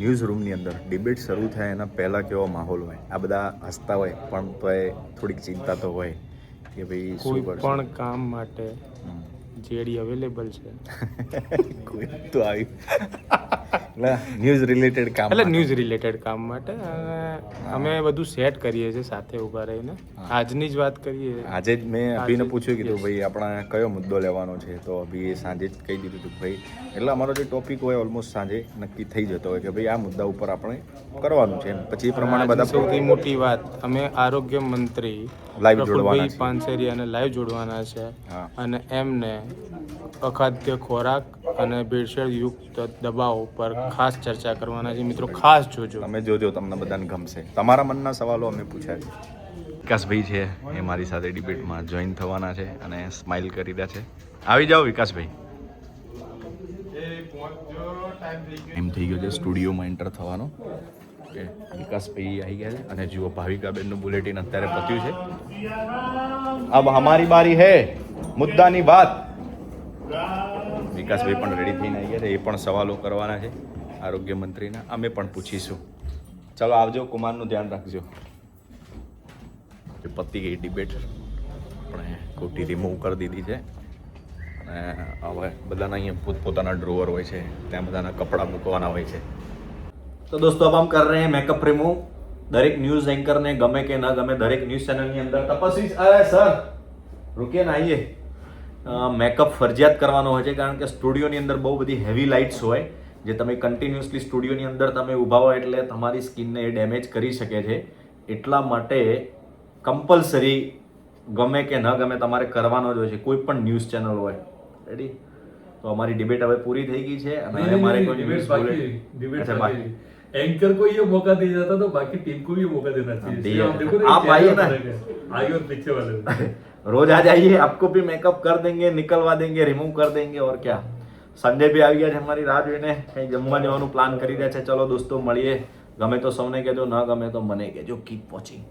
News રૂમની અંદર debate શરૂ થાય એના પહેલાં કેવો માહોલ હોય? આ બધા હસતા હોય પણ તોય થોડીક ચિંતા તો હોય કે ભાઈ કોઈ શું કરશે. પણ કામ માટે જેડી અવેલેબલ છે. કોઈ તો આવી ન્યૂઝ રિલેટેડ કામ એટલે ન્યૂઝ રિલેટેડ કામ માટે અમે બધું સેટ કરીએ છીએ સાથે ઊભા રહીને. આજની જ વાત કરીએ. આજે જ મેં અભિને પૂછ્યું કીધું ભાઈ આપણા કયો મુદ્દો લેવાનો છે, તો અભિએ સાંજે જ કહી દીધું હતું ભાઈ એટલે અમારો જે ટોપિક હોય ઓલમોસ્ટ સાંજે નક્કી થઈ જતો હોય કે ભાઈ આ મુદ્દા ઉપર આપણે કરવાનું છે. પછી એ પ્રમાણે બધા સૌથી મોટી વાત, અમે આરોગ્ય મંત્રી લાઈવ જોડવાના પ્રફુલભાઈ પાનસેરિયાને લાઈવ જોડવાના છે હા. અને એમને અખાદ્ય ખોરાક અને ભેળસેળ યુક્ત દબાવ પર ખાસ ચર્ચા કરવાના છે. મિત્રો ખાસ જોજો. તમે જોજો, તમને બધાને ગમશે. તમારા મનના સવાલો અમે પૂછ્યા છે. વિકાસભાઈ છે એ મારી સાથે ડિબેટમાં જોઈન થવાના છે અને સ્માઇલ કરી રહ્યા છે. આવી જાઓ વિકાસભાઈ. એમ થઈ ગયો છે સ્ટુડિયોમાં એન્ટર થવાનો. ઓકે, વિકાસભાઈ આવી ગયા છે અને જુઓ ભાવિકાબેનનું બુલેટિન અત્યારે પત્યું છે. અબ હમારી બારી હે મુદ્દાની વાત. વિકાસભાઈ પણ રેડી થઈને આવી ગયા છે. એ પણ સવાલો કરવાના છે આરોગ્ય મંત્રીના. અમે પણ પૂછીશું. ચલો આવજો, કુમારનું ધ્યાન રાખજો. પતી ગઈ ડિબેટ, આપણે ખોટી રિમૂવ કરી દીધી છે અને હવે બધાના અહીંયા પોતપોતાના ડ્રોવર હોય છે, ત્યાં બધાના કપડાં મૂકવાના હોય છે. તો દોસ્તો अब हम कर रहे हैं मेकअप रिमूव. દરેક ન્યૂઝ એન્કરને ગમે કે ન ગમે, દરેક ન્યૂઝ ચેનલની અંદર તપસ્વી સર રૂકીએ ને આવીએ, મેકઅપ ફરજિયાત કરવાનો હોય છે. કારણ કે સ્ટુડિયોની અંદર બહુ બધી હેવી લાઇટ્સ હોય જે તમે કન્ટિન્યુઅસલી સ્ટુડિયોની અંદર તમે ઊભા હોય એટલે તમારી સ્કિનને એ ડેમેજ કરી શકે છે. એટલા માટે કમ્પલસરી ગમે કે ન ગમે તમારે કરવાનો જ હોય છે, કોઈ પણ ન્યૂઝ ચેનલ હોય. રેડી? તો અમારી ડિબેટ હવે પૂરી થઈ ગઈ છે અને હવે મારે કોઈ ન્યૂઝ બાકી एंकर को ये मौका दिया जाता तो बाकी टीम को भी मौका देना चाहिए. आप देखो ना, आप आइए ना, आगे और पीछे वाले रोज आ जाइए, आपको भी मेकअप कर देंगे, निकलवा देंगे, रिमूव कर देंगे. और क्या, संडे भी આવી ગયા છે અમારી રાહ જોઈને, કંઈ જમવા જવાનું પ્લાન કરી રહ્યા છે. ચલો દોસ્તો મળીએ. ગમે તો સૌને કહેજો, ન ગમે તો મને કહેજો. Keep watching.